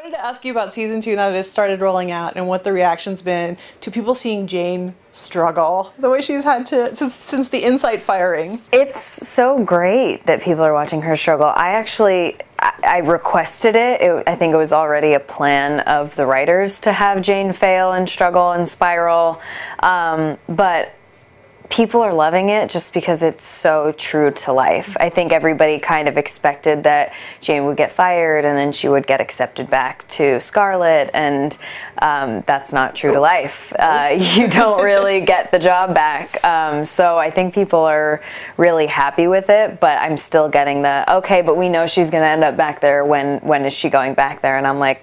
wanted to ask you about season 2 now that it's started rolling out and what the reaction's been to people seeing Jane struggle the way she's had to since the Insight firing. It's so great that people are watching her struggle. I requested it. I think it was already a plan of the writers to have Jane fail and struggle and spiral, but people are loving it just because it's so true to life. I think everybody kind of expected that Jane would get fired and then she would get accepted back to Scarlet, and that's not true to life. You don't really get the job back. So I think people are really happy with it, but I'm still getting the, okay, but we know she's going to end up back there. When is she going back there? And I'm like,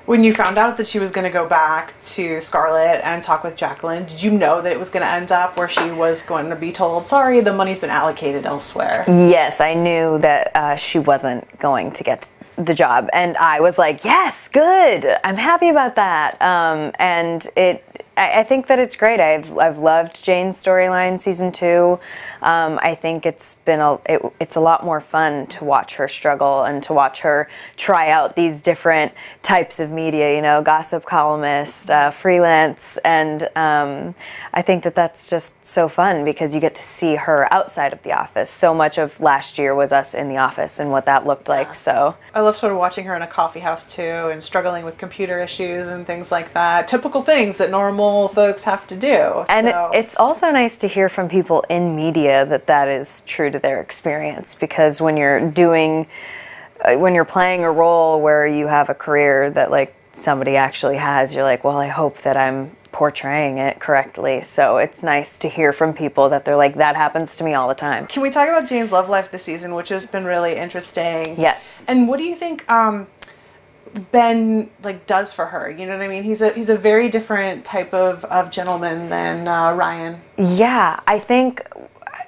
when you found out that she was going to go back to Scarlet and talk with Jaqueline, did you know that it was going to end up where she was going to be told, sorry, the money's been allocated elsewhere? Yes, I knew that she wasn't going to get the job. And I was like, yes, good. I'm happy about that. And I think that it's great. I've loved Jane's storyline season 2. I think it's been it's a lot more fun to watch her struggle and to watch her try out these different types of media, you know, gossip columnist, freelance, and I think that that's just so fun because you get to see her outside of the office. So much of last year was us in the office and what that looked like. So I love sort of watching her in a coffee house too and struggling with computer issues and things like that. Typical things that normal folks have to do. And it's also nice to hear from people in media that is true to their experience, because when you're playing a role where you have a career that like somebody actually has, you're like, well, I hope that I'm portraying it correctly. So it's nice to hear from people that they're like, that happens to me all the time. Can we talk about Jane's love life this season, which has been really interesting? Yes. And what do you think Ben like does for her? You know what I mean? He's a very different type of gentleman than Ryan. Yeah, I think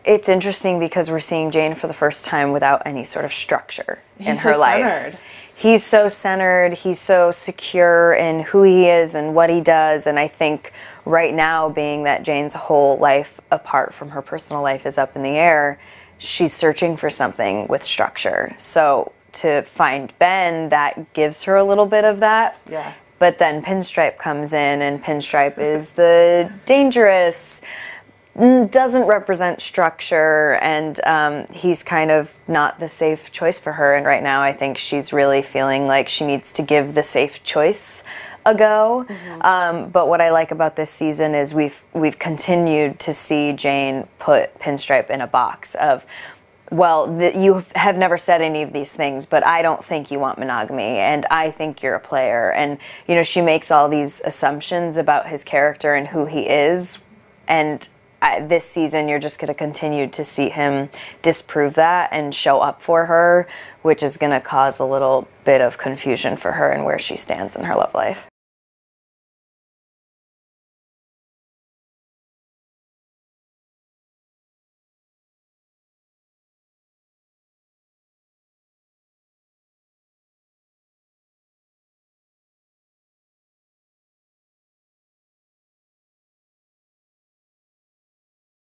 it's interesting because we're seeing Jane for the first time without any sort of structure in her life. He's so centered, he's so secure in who he is and what he does, and I think right now, being that Jane's whole life apart from her personal life is up in the air, she's searching for something with structure. So to find Ben, that gives her a little bit of that. Yeah. But then Pinstripe comes in, and Pinstripe is the dangerous, doesn't represent structure, and he's kind of not the safe choice for her. And right now I think she's really feeling like she needs to give the safe choice a go. Mm-hmm. But what I like about this season is we've continued to see Jane put Pinstripe in a box of, well, you have never said any of these things, but I don't think you want monogamy, and I think you're a player. And, you know, she makes all these assumptions about his character and who he is, and this season you're just going to continue to see him disprove that and show up for her, which is going to cause a little bit of confusion for her and where she stands in her love life.